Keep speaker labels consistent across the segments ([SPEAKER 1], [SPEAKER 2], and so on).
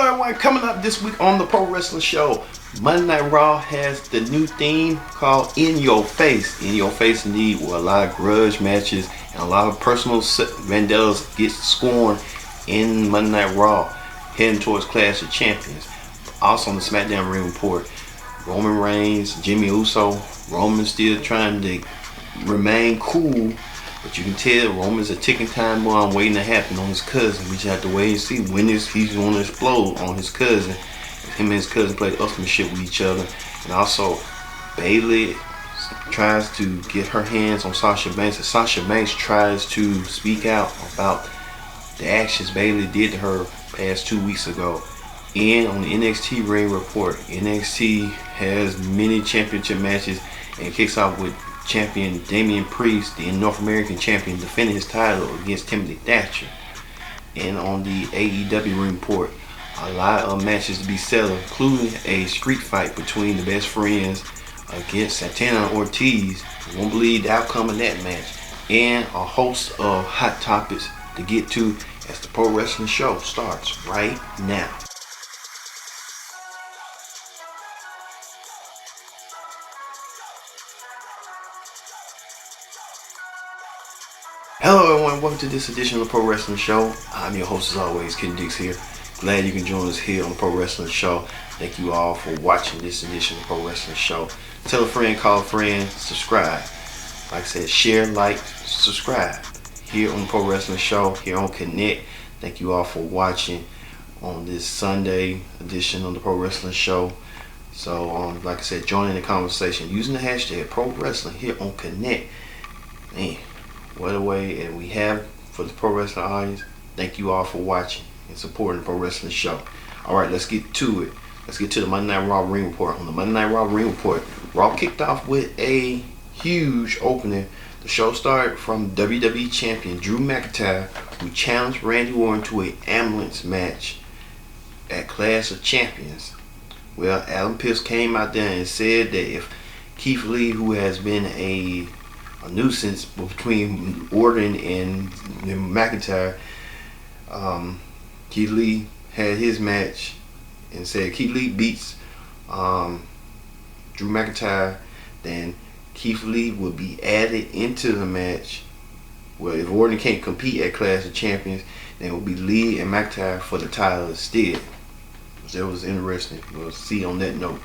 [SPEAKER 1] everyone, coming up this week on the Pro Wrestling Show, Monday Night Raw has the new theme called In Your Face. In Your Face indeed, where a lot of grudge matches and a lot of personal vendettas get scorned in Monday Night Raw, heading towards Clash of Champions. Also on the SmackDown Ring Report, Roman Reigns, Jimmy Uso. Roman still trying to remain cool, but you can tell Roman's a ticking time bomb waiting to happen on his cousin. We just have to wait and see when he's going to explode on his cousin. Him and his cousin play the ultimate shit with each other. And also, Bayley tries to get her hands on Sasha Banks. And Sasha Banks tries to speak out about the actions Bayley did to her past 2 weeks ago. And on the NXT Ring Report, NXT has many championship matches and kicks off with champion Damian Priest, the North American champion, defending his title against Timothy Thatcher. And on the AEW Ring Report, a lot of matches to be settled, including a street fight between the Best Friends against Santana and Ortiz. You won't believe the outcome of that match. And a host of hot topics to get to as the Pro Wrestling Show starts right now. Hello everyone, welcome to this edition of the Pro Wrestling Show. I'm your host as always, Ken Dix here. Glad you can join us here on the Pro Wrestling Show. Thank you all for watching this edition of the Pro Wrestling Show. Tell a friend, call a friend, subscribe. Like I said, share, like, subscribe. Here on the Pro Wrestling Show, here on Connect. Thank you all for watching on this Sunday edition of the Pro Wrestling Show. So, like I said, join in the conversation using the hashtag Pro Wrestling here on Connect. Man, what a way and we have for the pro wrestling audience. Thank you all for watching and supporting the Pro Wrestling Show. Alright, let's get to it. Let's get to the Monday Night Raw Ring Report. On the Monday Night Raw Ring Report, Raw kicked off with a huge opening. The show started from WWE Champion Drew McIntyre, who challenged Randy Orton to an ambulance match at Clash of Champions. Well, Adam Pearce came out there and said that if Keith Lee, who has been a nuisance between Orton and McIntyre, Keith Lee had his match and said Keith Lee beats Drew McIntyre, then Keith Lee will be added into the match. Well, if Orton can't compete at Clash of Champions, then it will be Lee and McIntyre for the title instead. That was interesting. We'll see on that note.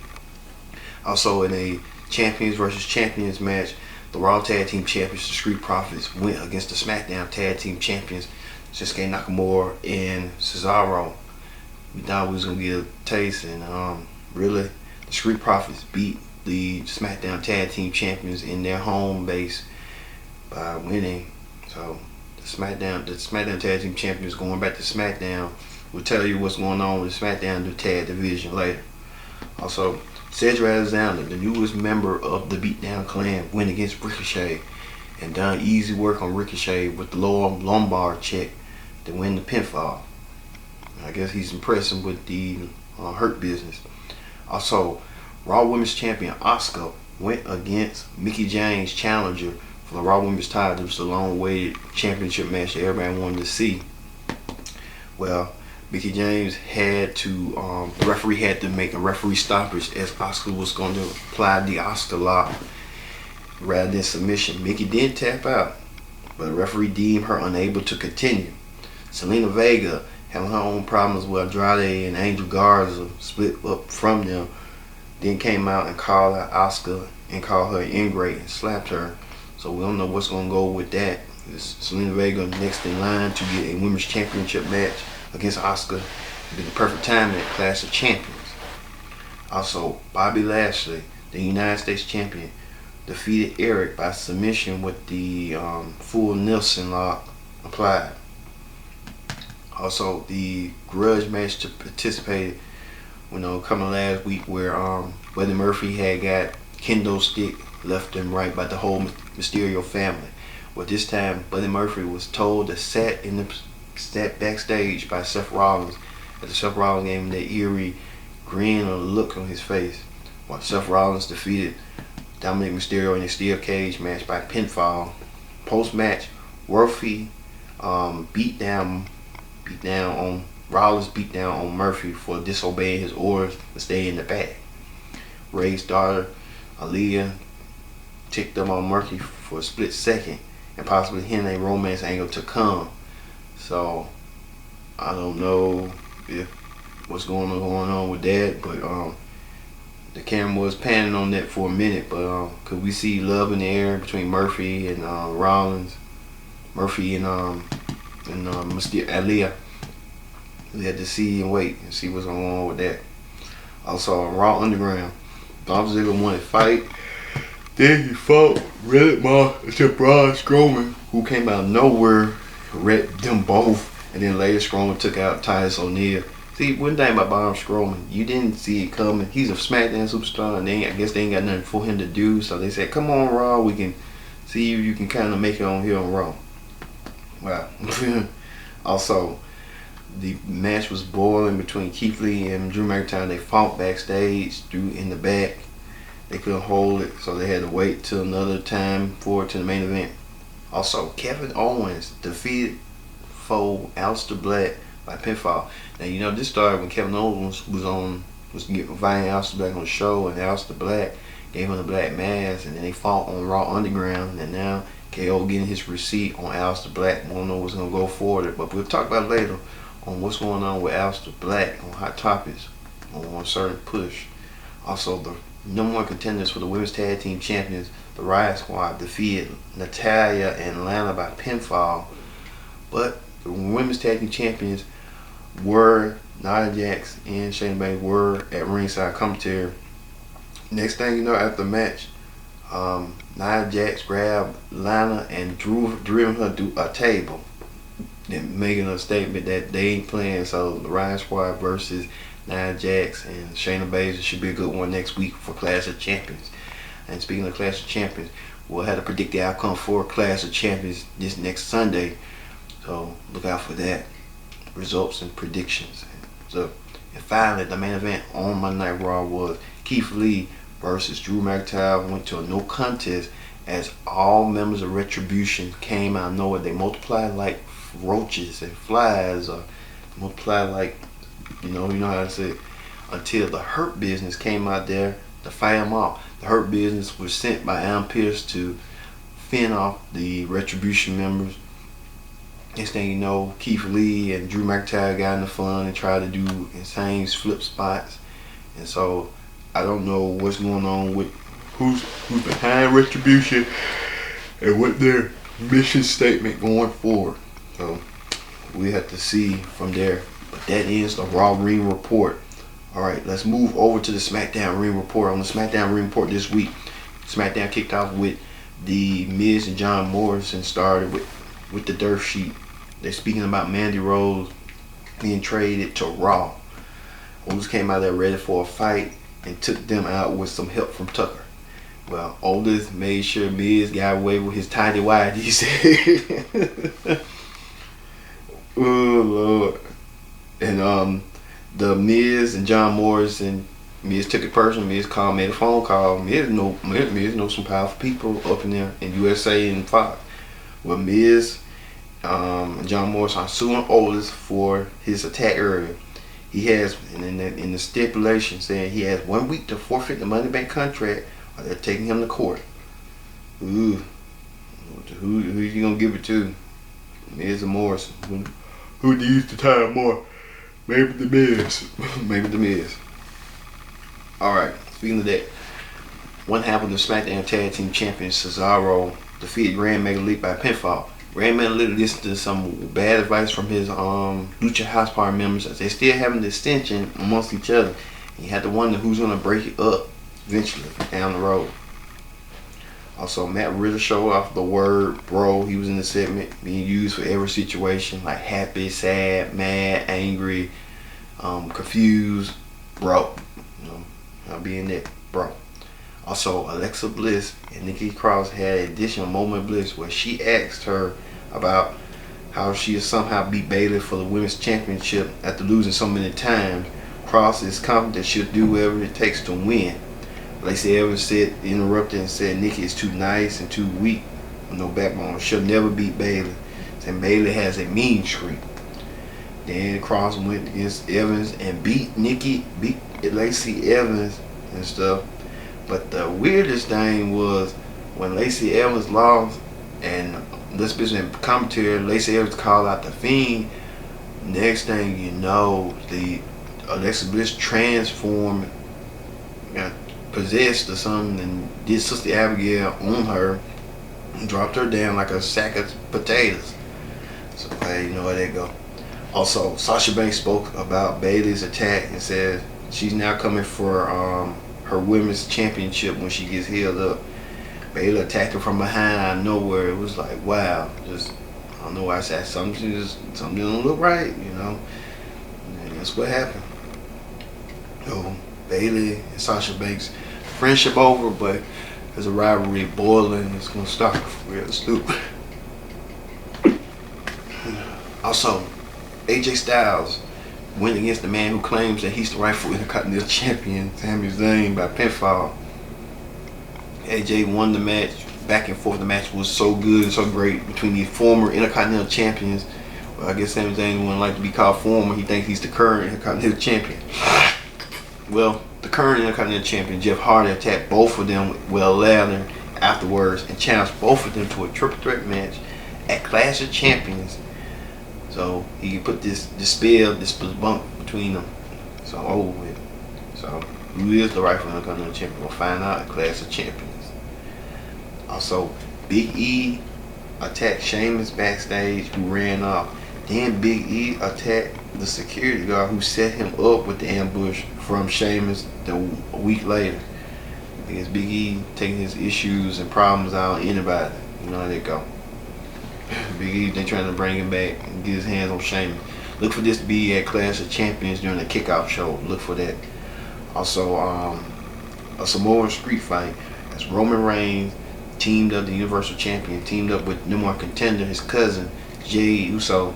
[SPEAKER 1] Also, in a Champions versus Champions match, the Raw Tag Team Champions, the Street Profits, went against the SmackDown Tag Team Champions, Shinsuke Nakamura and Cesaro. We thought we was going to get a taste, and really, the Street Profits beat the SmackDown Tag Team Champions in their home base by winning. So, the SmackDown Tag Team Champions going back to SmackDown. We'll tell you what's going on with the SmackDown Tag Division later. Also, Cedric Alexander, the newest member of the Beatdown Clan, went against Ricochet and done easy work on Ricochet with the lower lumbar check to win the pinfall. I guess he's impressing with the Hurt Business. Also, Raw Women's Champion Asuka went against Mickie James' challenger for the Raw Women's title. It was a long-awaited championship match that everybody wanted to see. Well, Mickie James had to, the referee had to make a referee stoppage as Asuka was going to apply the Asuka lock rather than submission. Mickie did tap out, but the referee deemed her unable to continue. Zelina Vega having her own problems with Andrade and Angel Garza split up from them, then came out and called out Asuka and called her ingrate and slapped her. So we don't know what's going to go with that. Is Zelina Vega next in line to get a women's championship match against Asuka? It'd be the perfect time at Clash of Champions. Also, Bobby Lashley, the United States champion, defeated Eric by submission with the full Nelson lock applied. Also, the grudge match to participate, coming last week where Buddy Murphy had got kendo stick left and right by the whole Mysterio family. Well, this time Buddy Murphy was told to sat backstage by Seth Rollins, as Seth Rollins gave him that eerie grin or look on his face, while Seth Rollins defeated Dominic Mysterio in a steel cage match by pinfall. Post-match, Murphy beat down on Rollins beat down on Murphy for disobeying his orders to stay in the back. Ray's daughter, Aaliyah, ticked up on Murphy for a split second and possibly hinting a romance angle to come. So I don't know if what's going on with that, but the camera was panning on that for a minute. But could we see love in the air between Murphy and Rollins, Murphy and Mr. Aaliyah? We had to see and wait and see what's going on with that. Also, Raw Underground, Dolph Ziggler won a fight. Then he fought except Braun Strowman, who came out of nowhere, wrecked them both, and then later Strowman took out Titus O'Neil. See, one thing about Braun Strowman, you didn't see it coming. He's a SmackDown superstar, and I guess they ain't got nothing for him to do, so they said, come on, Raw, we can see if you can kind of make it on here on Raw. Wow. Also, the match was boiling between Keith Lee and Drew McIntyre. They fought backstage, Drew in the back. They couldn't hold it, so they had to wait till another time for it to the main event. Also, Kevin Owens defeated foe Aleister Black by pinfall. Now you know this started when Kevin Owens was inviting Aleister Black on the show, and Aleister Black gave him the black mask, and then they fought on Raw Underground, and now KO getting his receipt on Aleister Black. We don't know what's gonna go forward, but we'll talk about it later on what's going on with Aleister Black on Hot Topics on a certain push. Also, the #1 contenders for the Women's Tag Team Champions, the Riot Squad, defeated Natalya and Lana by pinfall. But the Women's Tag Team Champions were Nia Jax and Shayna Baszler were at ringside commentary. Next thing you know, after the match, Nia Jax grabbed Lana and driven her through a table, then making a statement that they ain't playing. So the Riot Squad versus Nia Jax and Shayna Baszler should be a good one next week for Clash of Champions. And speaking of Clash of Champions, we'll have to predict the outcome for Clash of Champions this next Sunday. So look out for that. Results and predictions. So, and finally, the main event on Monday Night Raw was Keith Lee versus Drew McIntyre. Went to a no contest as all members of Retribution came out of nowhere. They multiplied like roaches and flies, or multiplied like you know how to say it, until the Hurt Business came out there to fight them off. The Hurt Business was sent by Adam Pearce to fend off the Retribution members. Next thing you know, Keith Lee and Drew McIntyre got in the fun and tried to do insane flip spots. And so I don't know what's going on with who's behind Retribution and what their mission statement going forward. So we have to see from there. But that is the Raw Ring Report. Alright, let's move over to the SmackDown Ring Report. On the SmackDown Ring Report this week, SmackDown kicked off with the Miz and John Morrison started with the dirt sheet. They're speaking about Mandy Rose being traded to Raw. Otis came out there ready for a fight and took them out with some help from Tucker. Well, Otis made sure Miz got away with his tiny wide, he said. Oh, Lord. And the Miz and John Morrison, Miz took it personal. Miz made a phone call. Miz knows some powerful people up in there in USA and Fox. Well, Miz John Morrison are suing Otis for his attack earlier. He has, in the stipulation, saying he has 1 week to forfeit the Money Bank contract, or they're taking him to court. Ooh, who you gonna give it to? Miz or Morrison? Who needs the time more? Maybe the Miz. Maybe the Miz. Alright, speaking of that, what happened to SmackDown Tag Team Champion Cesaro defeated Grand Metalik by pinfall. Grand Metalik listened to some bad advice from his Lucha House Party members as they still having the dissension amongst each other. And you had to wonder who's gonna break it up eventually down the road. Also, Matt Riddle showed off the word bro. He was in the segment being used for every situation, like happy, sad, mad, angry, confused, bro. You know, I'll be in there, bro. Also, Alexa Bliss and Nikki Cross had an additional moment of bliss where she asked her about how she has somehow beat Bayley for the Women's Championship after losing so many times. Cross is confident that she'll do whatever it takes to win. Lacey Evans interrupted and said Nikki is too nice and too weak with no backbone. She'll never beat Bayley. And Bayley has a mean streak. Then Cross went against Evans and beat Lacey Evans and stuff. But the weirdest thing was when Lacey Evans lost, and this bitch in commentary, Lacey Evans called out the Fiend. Next thing you know, the Alexa Bliss transformed, got possessed or something, and did Sister Abigail on her and dropped her down like a sack of potatoes. So hey, you know where that go. Also, Sasha Banks spoke about Bayley's attack and said she's now coming for her women's championship when she gets healed up. Bayley attacked her from behind out of nowhere. It was like, wow, just, I don't know why I said something don't look right, you know. And that's what happened. So Bayley and Sasha Banks, friendship over, but there's a rivalry boiling. It's gonna start real stupid. Also, AJ Styles went against the man who claims that he's the rightful Intercontinental Champion, Sami Zayn, by pinfall. AJ won the match. Back and forth, the match was so good and so great between these former Intercontinental Champions. Well, I guess Sami Zayn wouldn't like to be called former. He thinks he's the current Intercontinental Champion. Well, the current Intercontinental Champion, Jeff Hardy, attacked both of them with a ladder afterwards and challenged both of them to a triple threat match at Clash of Champions. So he could put this spell, this bump between them. So over with. So who is the rightful Intercontinental Champion? We'll find out at Clash of Champions. Also, Big E attacked Sheamus backstage, who ran off. Then Big E attacked the security guard who set him up with the ambush from Sheamus a week later. I guess Big E taking his issues and problems out on anybody. You know how they go. Big E, they trying to bring him back and get his hands on Sheamus. Look for this to be at Clash of Champions during the kickoff show. Look for that. Also, a Samoan street fight. That's Roman Reigns teamed up, the Universal Champion, teamed up with #1 contender, his cousin, Jey Uso.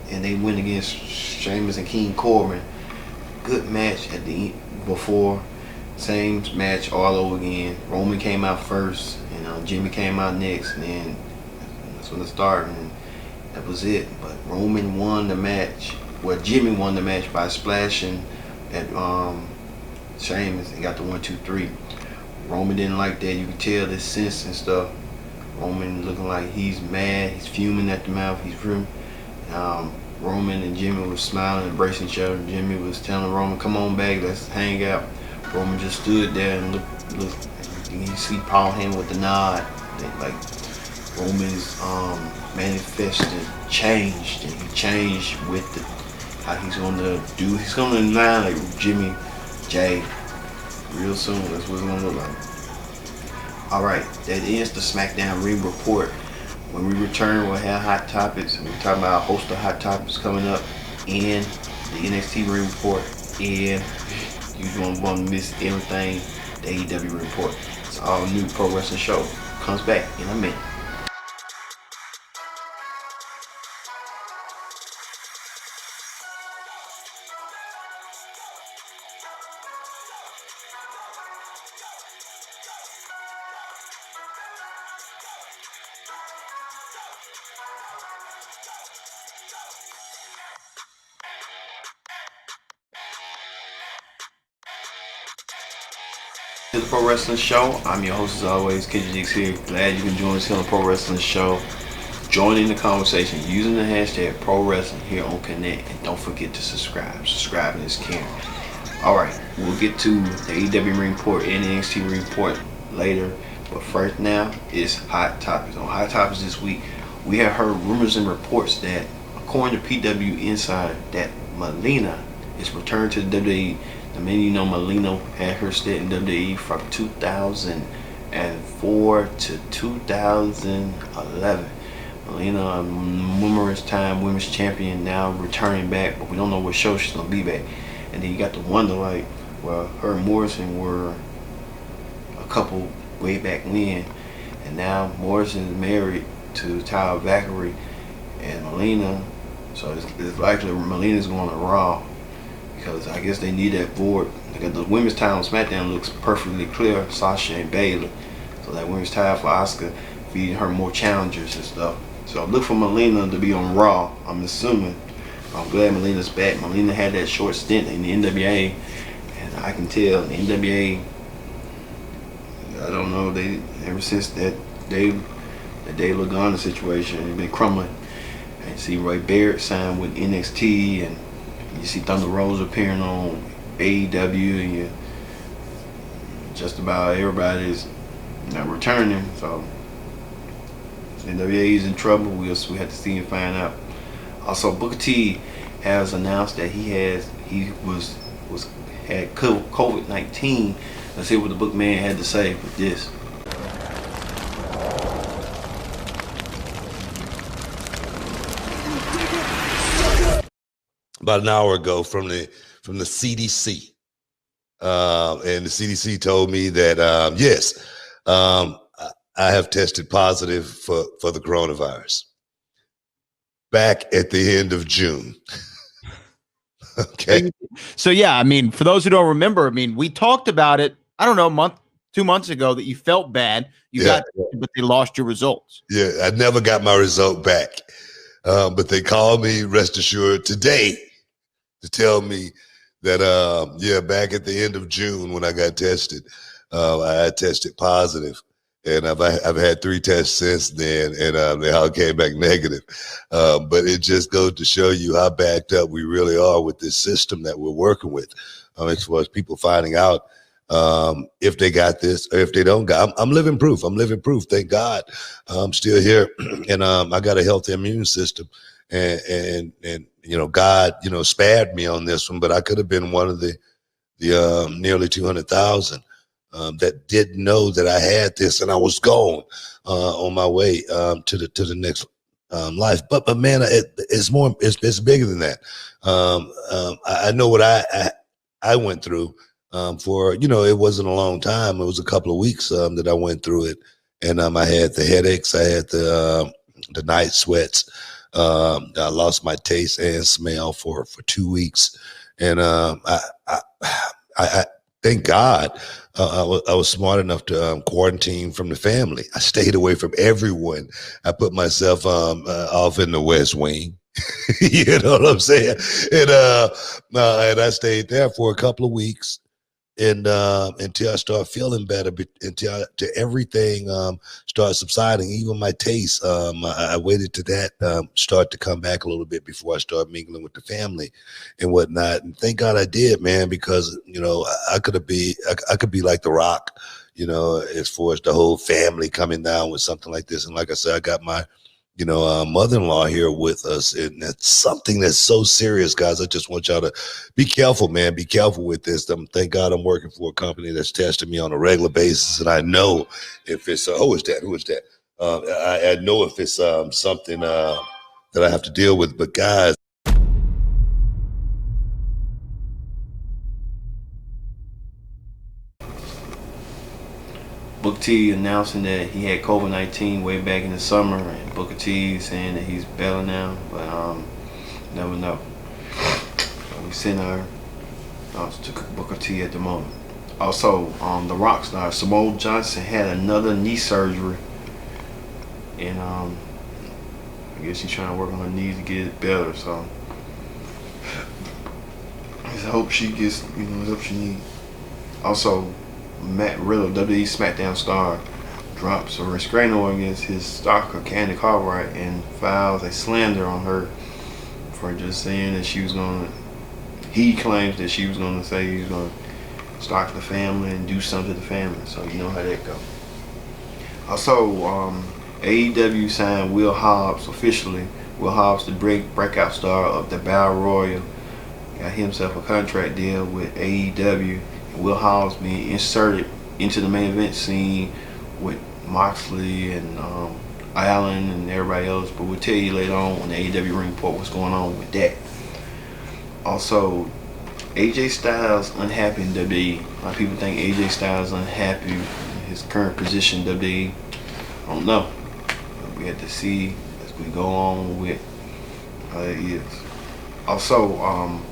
[SPEAKER 1] And they went against Sheamus and King Corbin. Good match at the before. Same match all over again. Roman came out first, and Jimmy came out next, and then that's when it started, and that was it. But Roman won the match. Well, Jimmy won the match by splashing at Sheamus and got the 1, 2, 3. Roman didn't like that. You could tell the sense and stuff. Roman looking like he's mad. He's fuming at the mouth. He's fuming. Roman and Jimmy was smiling, embracing each other. Jimmy was telling Roman, "Come on back, let's hang out." Roman just stood there and looked. And you see Paul Heyman with the nod. And like Roman's manifested changed, and he changed with how he's gonna do. He's gonna line like Jimmy, Jay. Real soon, that's what it's gonna look like. Alright, that ends the SmackDown Ring Report. When we return, we'll have hot topics. We're talking about a host of hot topics coming up in the NXT Ring Report. And you don't want to miss everything, the AEW Ring Report. It's all new Pro Wrestling Show. Comes back in a minute. To the Pro Wrestling Show. I'm your host as always, KGX here. Glad you can join us here on the Pro Wrestling Show. Joining the conversation using the hashtag Pro Wrestling here on Connect, and don't forget to subscribe. Subscribing is caring. Alright, we'll get to the AEW Ring Report and the NXT Ring Report later, but first now is Hot Topics. On Hot Topics this week, we have heard rumors and reports that, according to PW Insider, that Melina is returned to the WWE. I mean, you know, Melina had her stint in WWE from 2004 to 2011. Melina, a numerous time women's champion, now returning back, but we don't know what show she's gonna be back. And then you got to wonder, like, well, her and Morrison were a couple way back when, and now Morrison is married to Tyler Valkyrie and Melina, so it's likely Melina's going to Raw. Because I guess they need that board. Because the women's title on SmackDown looks perfectly clear, Sasha and Bayley. So that women's title for Asuka, feeding her more challengers and stuff. So look for Melina to be on Raw, I'm assuming. I'm glad Melina's back. Melina had that short stint in the NWA, and I can tell the NWA. I don't know. They ever since the Dave Lagana situation, it's been crumbling. And see Roy Barrett signed with NXT, and you see Thunder Rosa appearing on AEW, and you just about everybody's not returning. So NWA is in trouble. We have to see and find out. Also, Booker T has announced that he had COVID-19. Let's hear what the bookman had to say with this.
[SPEAKER 2] About an hour ago from the CDC, and the CDC told me that yes, I have tested positive for the coronavirus back at the end of June. Okay.
[SPEAKER 3] So yeah, I mean, for those who don't remember, I mean, we talked about it, I don't know, 2 months ago, that you felt bad. You got, but they lost your results.
[SPEAKER 2] Yeah, I never got my result back. But they called me, rest assured, today to tell me that, back at the end of June when I got tested, I had tested positive. And I've had 3 tests since then, and they all came back negative. But it just goes to show you how backed up we really are with this system that we're working with. As far as people finding out if they got this or if they don't got. I'm living proof. I'm living proof. Thank God, I'm still here, and I got a healthy immune system, and God spared me on this one. But I could have been one of the nearly 200,000. That didn't know that I had this, and I was gone on my way to the next life. But man, it's more. It's bigger than that. I know what I went through for. It wasn't a long time. It was a couple of weeks that I went through it, and I had the headaches. I had the night sweats. I lost my taste and smell for 2 weeks, and I thank God I was smart enough to quarantine from the family. I stayed away from everyone. I put myself off in the West Wing. You know what I'm saying? And I stayed there for a couple of weeks, and until I start feeling better, until everything starts subsiding, even my taste. I waited to that start to come back a little bit before I started mingling with the family and whatnot. And thank God I did, man, because I could be like The Rock, as far as the whole family coming down with something like this. And like I said, I got my mother-in-law here with us, and that's something that's so serious, guys. I just want y'all to be careful, man. Be careful with this. Thank God I'm working for a company that's testing me on a regular basis, and I know if it's who is that? I know if it's something that I have to deal with. But guys,
[SPEAKER 1] Booker T announcing that he had COVID-19 way back in the summer, and Booker T saying that he's better now, but never know. So we send our thoughts to Booker T at the moment. Also, the rock star Samoa Johnson had another knee surgery, and I guess she's trying to work on her knee to get it better. So I hope she gets the help she needs. Also, Matt Riddle, WWE SmackDown star, drops a restraining order against his stalker Candy Cartwright and files a slander on her for just saying that she was going to. He claims that she was going to say he was going to stalk the family and do something to the family. So you know how that goes. Also, AEW signed Will Hobbs officially. Will Hobbs, the breakout star of the Battle Royal, got himself a contract deal with AEW. Will Hobbs being inserted into the main event scene with Moxley and Allen and everybody else, but we'll tell you later on when the AEW ring report what's going on with that. Also, AJ Styles unhappy in WWE. A lot of people think AJ Styles unhappy in his current position in WWE. I don't know. We have to see as we go on with how it is. Also,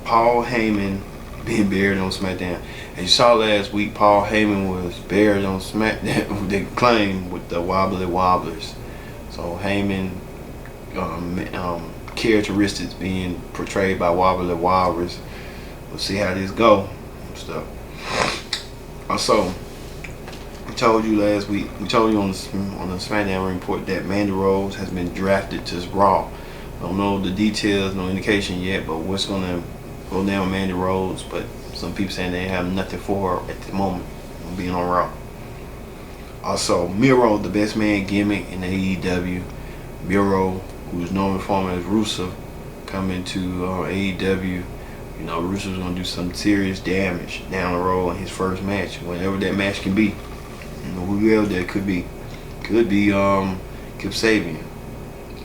[SPEAKER 1] Paul Heyman being buried on SmackDown. As you saw last week, Paul Heyman was buried on SmackDown, they claim, with the Wobbly Wobblers. So Heyman characteristics being portrayed by Wobbly Walrus. We'll see how this go and stuff. Also, we told you last week, we told you on the SmackDown report that Mandy Rose has been drafted to Raw. Don't know the details, no indication yet, but what's gonna go down with Mandy Rose. But some people saying they have nothing for her at the moment being on Raw. Also, Miro, the best man gimmick in AEW. Miro, who's known for him as Rusev, coming to AEW. You know, Rusev's gonna do some serious damage down the road in his first match, whenever that match can be. You know, whoever that could be. Could be Kip Sabian.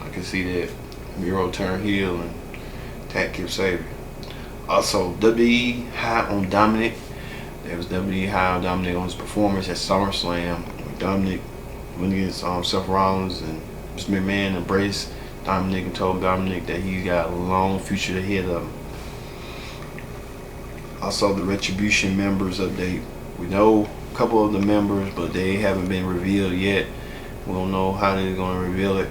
[SPEAKER 1] I can see that. Miro turn heel and attack Kip Sabian. Also, WWE high on Dominic. There was WWE high on Dominic on his performance at SummerSlam. Dominic went against Seth Rollins, and Mr. McMahon embraced Dominic and told Dominic that he's got a long future ahead of him. Also, the Retribution members update. We know a couple of the members, but they haven't been revealed yet. We don't know how they're going to reveal it.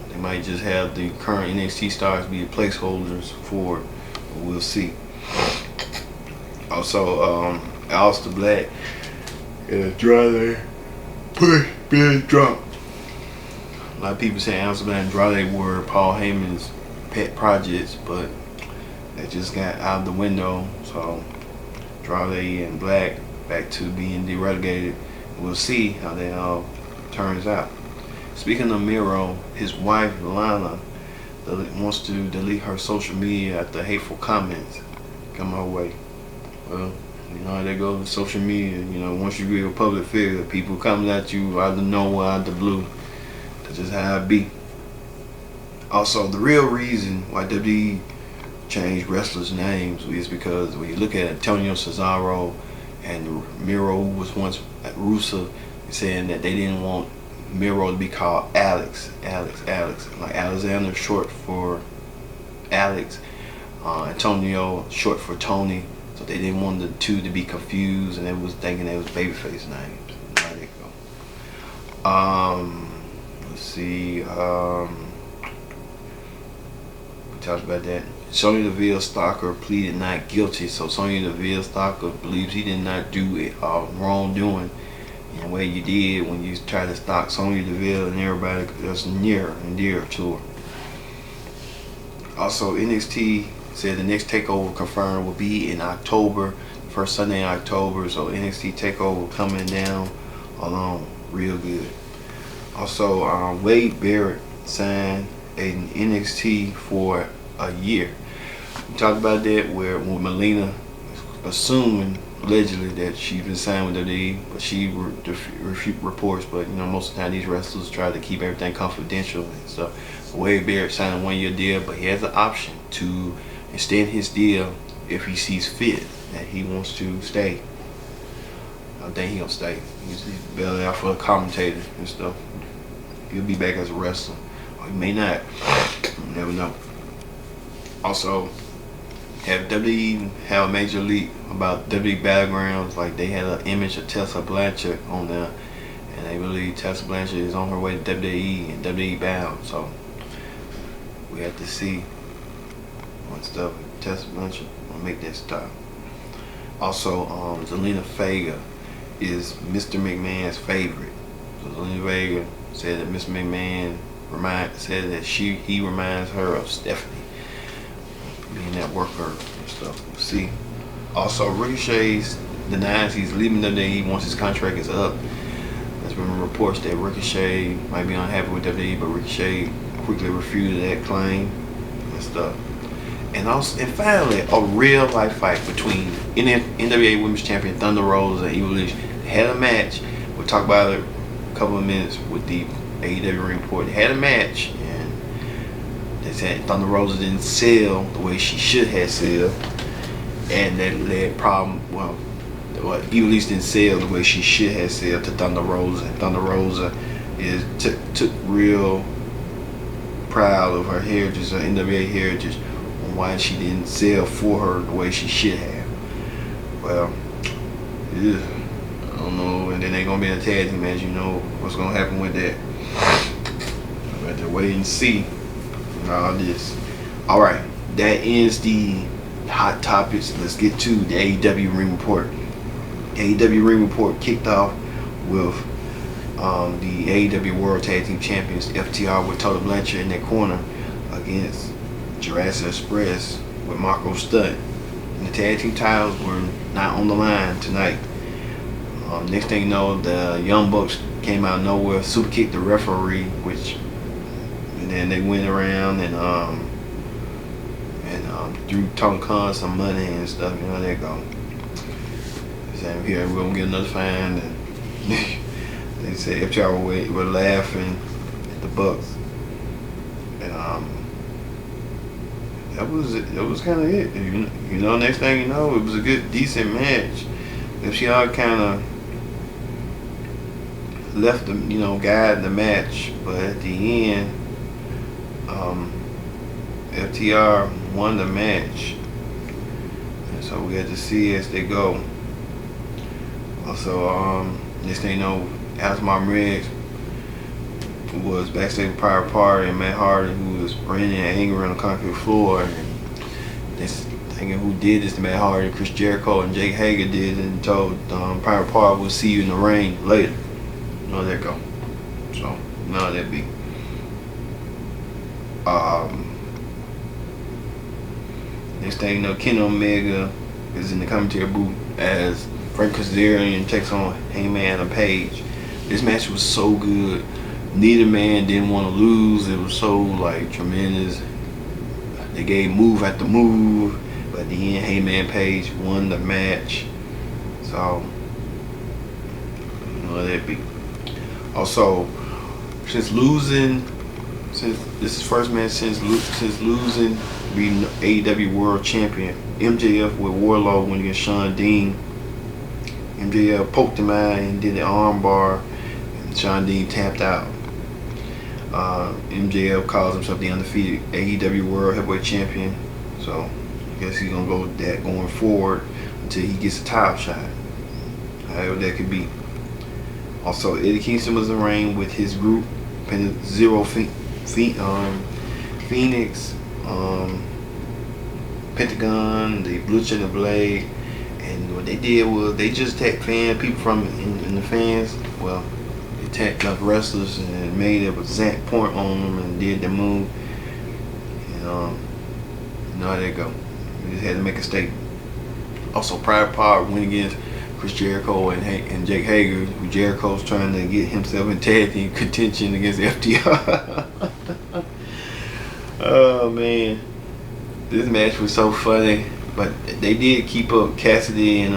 [SPEAKER 1] They might just have the current NXT stars be placeholders for it. But we'll see. Also, Aleister Black and Andrade push being dropped. A lot of people say Aleister Black and Andrade were Paul Heyman's pet projects, but they just got out of the window. So Andrade and Black back to being derelegated. We'll see how that all turns out. Speaking of Miro, his wife Lana wants to delete her social media after hateful comments come her way. Well, you know how they go with social media. You know, once you be a public figure, people coming at you out of nowhere, out of the blue. That's just how it be. Also, the real reason why WWE changed wrestlers' names is because when you look at Antonio Cesaro and Miro, who was once at Rusev, saying that they didn't want Miro to be called Alex. Like Alexander short for Alex, Antonio short for Tony. So they didn't want the two to be confused, and they was thinking they was babyface names. There they go. Let's see. We talked about that. Sonya Deville Stalker pleaded not guilty. So Sonya Deville Stalker believes he did not do it wrongdoing in the way you did when you tried to stalk Sonya Deville and everybody that's near and dear to her. Also, NXT said the next takeover confirmed will be in October, first Sunday in October. So NXT takeover coming down along real good. Also, Wade Barrett signed an NXT for a year. We talked about that where Melina assuming allegedly that she's been signed with WWE, but she refute reports. But you know, most of the time these wrestlers try to keep everything confidential and stuff. Wade Barrett signed a 1-year deal, but he has the option to extend his deal if he sees fit that he wants to stay. I think he'll stay. He's belly out for a commentator and stuff. He'll be back as a wrestler, or he may not. You never know. Also, have WWE have a major leak about WWE Battlegrounds? Like they had an image of Tessa Blanchard on there, and they believe Tessa Blanchard is on her way to WWE and WWE bound. So we have to see what stuff Tessa Blanchard will make that stop. Also, Zelina Vega is Mr. McMahon's favorite. So Zelina Vega said that Mr. McMahon said that he reminds her of Stephanie, being that worker and stuff. We'll see. Also, Ricochet denies he's leaving WWE once his contract is up. There's been reports that Ricochet might be unhappy with WWE, but Ricochet quickly refuted that claim and stuff. And finally, a real life fight between NWA Women's Champion Thunder Rosa and Evolution. They had a match. We'll talk about it a couple of minutes with the AEW report. They had a match, and they said Thunder Rosa didn't sell the way she should have sold, and that led problem. Well, Evolution didn't sell the way she should have sold to Thunder Rosa, and Thunder Rosa took real proud of her heritage, her NWA heritage, on why she didn't sell for her the way she should have. Well, yeah, I don't know. And then they're gonna be in a tag team match. You know what's gonna happen with that. We have to wait and see. all this. All right, that ends the hot topics. Let's get to the AEW Ring Report. The AEW Ring Report kicked off with the AEW World Tag Team Champions FTR with Total Blanchard in their corner against Jurassic Express with Marco Stunt. And the tag team titles were not on the line tonight. Next thing you know, the Young Bucks came out of nowhere, super kicked the referee, and then they went around and threw Tony Khan some money and stuff. You know, they go. Same here, we're gonna get another fine. And they said FTR were laughing at the Bucks, and that was kind of it. You know, next thing you know, it was a good, decent match. FTR kind of left them, guide the match, but at the end, FTR won the match, and so we had to see as they go. Also, next thing you know, Alex Martin Riggs was backstage with Private Party and Matt Hardy, who was running in anger on the concrete floor, and this thinking who did this to Matt Hardy, Chris Jericho and Jake Hager did, and told Private Party, we'll see you in the ring later. There you go. So, that be. Next thing you know, Kenny Omega is in the commentary booth as Frank Kazarian takes on Hangman and Page. This match was so good. Neither man didn't want to lose. It was so tremendous. They gave move after move, but at the end, Hangman Page won the match. So, that be. Also, since this is first match since losing, being AEW World Champion, MJF with Warlow went against Shawn Dean. MJF poked him out and did the arm bar, and Shawn Dean tapped out. MJF calls himself the undefeated AEW World Heavyweight Champion, so I guess he's gonna go with that going forward until he gets a title shot, however that could be. Also, Eddie Kingston was in the ring with his group, Zero Phoenix, Pentagon, the Blue Chin and Blade, and what they did was they just attacked people from in the fans. Well, they attacked like wrestlers and made a exact point on them and did the move. And there you go. We just had to make a statement. Also, Private Party went against Chris Jericho and Jake Hager, who Jericho's trying to get himself in tag team contention against FTR. Oh man, this match was so funny, but they did keep up Cassidy and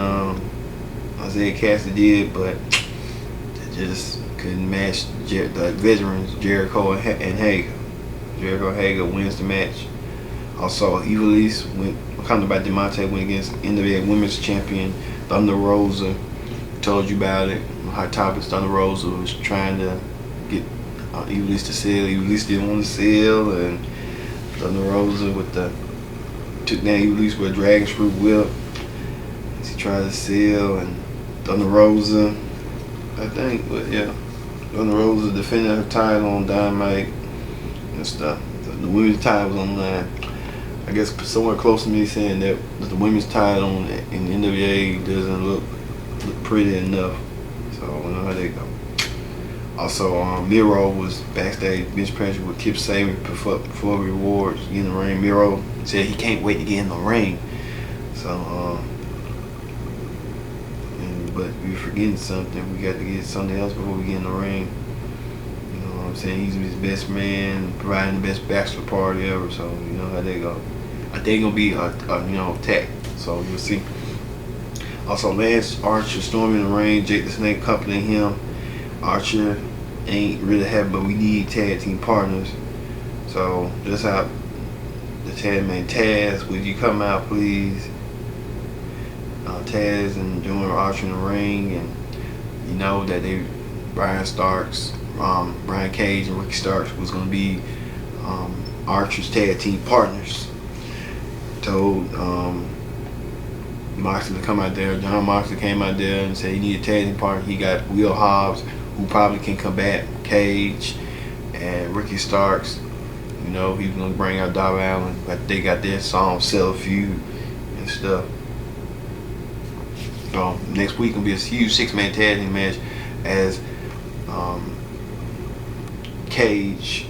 [SPEAKER 1] Isaiah Cassidy did, but they just couldn't match the veterans Jericho and Hager. Jericho and Hager wins the match. Also, Evilise WWENXT went against NWA Women's Champion Thunder Rosa. Told you about it. Hot Topics. Thunder Rosa was trying to get Evilise to sell. Evilise didn't want to sell, and Thunder Rosa took down Evilise with a dragon screw whip. She tried to sell, and Thunder Rosa, I think, but yeah, Thunder Rosa defended her title on Dynamite and stuff. The women's title was on the line. I guess somewhere close to me saying that the women's title in the NWA doesn't look pretty enough. So I know how they go. Also, Miro was backstage bench pressure with Kip Sabian for rewards in the ring. Miro said he can't wait to get in the ring. So, but we're forgetting something. We got to get something else before we get in the ring. You know what I'm saying? He's his best man, providing the best bachelor party ever. So you know how they go. I think it'll be a tag. So you'll see. Also, Lance Archer storming the ring. Jake the Snake accompanying him. Archer ain't really happy, but we need tag team partners. So just how the tag man Taz, would you come out please? Taz and join Archer in the ring, and you know that Brian Cage and Ricky Starks was going to be Archer's tag team partners. Told Moxley to come out there. John Moxley came out there and said he needed a tag team partner. He got Will Hobbs, who probably can combat Cage, and Ricky Starks. You know, he was gonna bring out Darby Allin, but they got their song "Sell a Feud" and stuff. Next week gonna be a huge 6-man tag team match as Cage,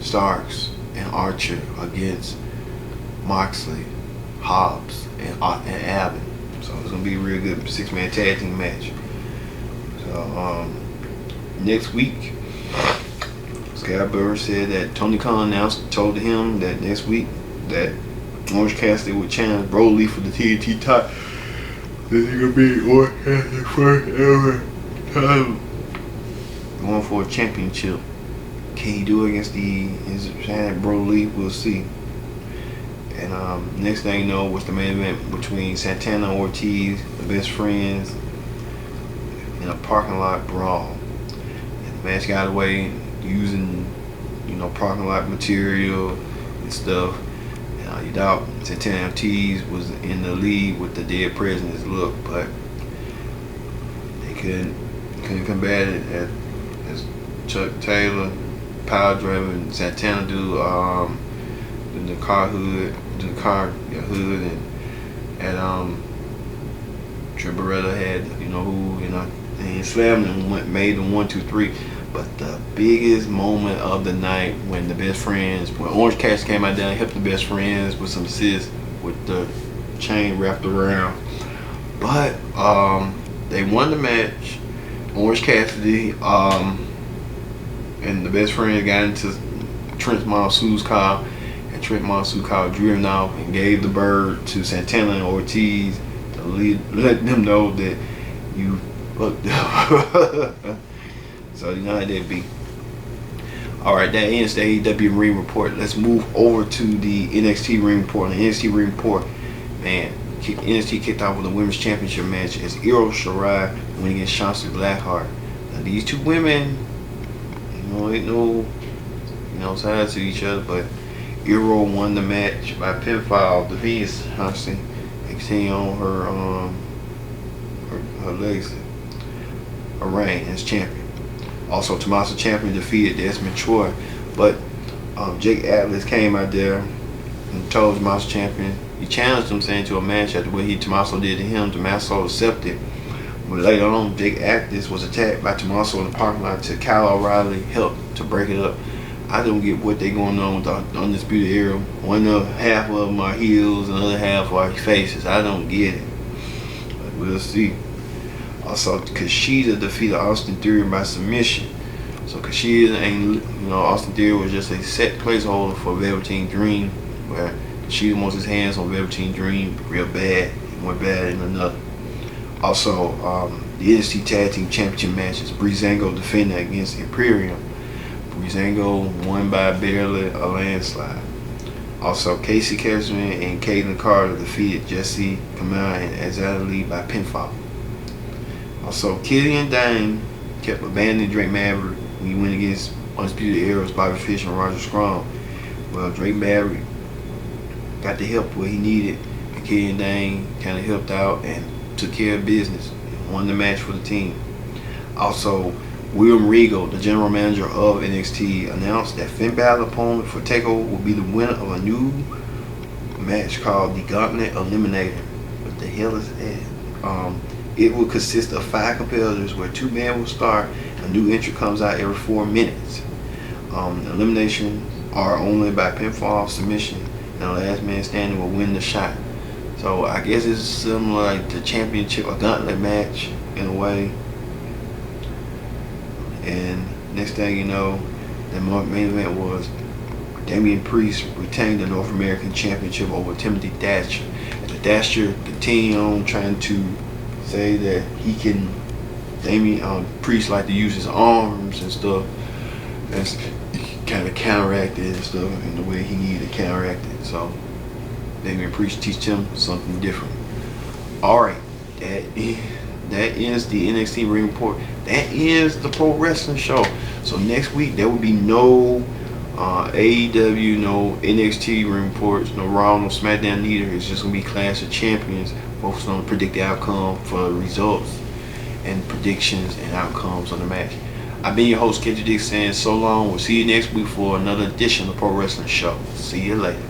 [SPEAKER 1] Starks, and Archer against Moxley, Hobbs, and Abbott. So it's gonna be a real good 6-man tag team match. So next week, Scott Burr said that Tony Khan told him that next week that Orange Cassidy would challenge Broly for the TNT title. This is gonna be Orange Cassidy's first ever title going for a championship. Can he do it against his giant Broly? We'll see. And next thing you know was the main event between Santana and Ortiz, the best friends, in a parking lot brawl. And the match got away using, parking lot material and stuff. And you doubt Santana and Ortiz was in the lead with the dead president's look, but they couldn't combat it as Chuck Taylor, power driver, and Santana do the car hood, and Tribaretta had, and he slammed him, made them 1, 2, 3. But the biggest moment of the night when the best friends, when Orange Cassidy came out there and helped the best friends with some assists with the chain wrapped around. But they won the match. Orange Cassidy and the best friend got into Trent Monsoon's car, and Trent Monsoon's car driven off and gave the bird to Santana and Ortiz to let them know that you fucked up. So you know how that be. Alright, that ends the AEW ring report. Let's move over to the NXT ring report. The NXT ring report, man, NXT kicked off with a women's championship match as Io Shirai went against Shotzi Blackheart. Now these two women, ain't no sides to each other, but Io won the match by pinfall, defeating Shotzi, and continue on her legacy, her reign as champion. Also, Tommaso Ciampa defeated Desmond Troy, but Jake Atlas came out there and told Tommaso Ciampa, he challenged him saying to a match after what Tommaso did to him. Tommaso accepted. But later on, Jake Atlas was attacked by Tommaso in the parking lot till Kyle O'Reilly helped to break it up. I don't get what they going on with the Undisputed Era. Half of them are heels and the other half are faces. I don't get it. But we'll see. Also, Kushida defeated Austin Theory by submission. So Kushida Austin Theory was just a set placeholder for Velveteen Dream, where Kushida wants his hands on Velveteen Dream real bad, more bad than another. Also, the NXT Tag Team Championship matches, Breezango defending against Imperium. Breezango won by barely a landslide. Also, Casey Kesman and Caitlin Carter defeated Jesse Kamau and Azalea Lee by pinfall. Also, Killian Dane kept abandoning Drake Maverick when he went against Undisputed Era's Bobby Fish and Roger Strong. Well, Drake Maverick got the help where he needed, and Killian Dane kind of helped out and took care of business and won the match for the team. Also, William Regal, the general manager of NXT, announced that Finn Balor opponent for TakeOver will be the winner of a new match called the Gauntlet Eliminator. What the hell is that? It will consist of 5 competitors where 2 men will start. A new entry comes out every 4 minutes. Elimination are only by pinfall, submission, and the last man standing will win the shot. So I guess it's similar like the championship or gauntlet match in a way. And next thing you know, the main event was Damian Priest retained the North American Championship over Timothy Thatcher. And the Thatcher continued on trying to say that he can, Priest like to use his arms and stuff. That's kind of counteracted and stuff in the way he needed to counteract it. So Damian Priest teach him something different. Alright, that ends the NXT ring report. That ends the Pro Wrestling Show. So next week there will be no AEW, no NXT ring reports, no Raw, no SmackDown neither. It's just gonna be Clash of Champions, focused on predict the outcome for results and predictions and outcomes on the match. I've been your host, KJ Dick, saying so long. We'll see you next week for another edition of Pro Wrestling Show. See you later.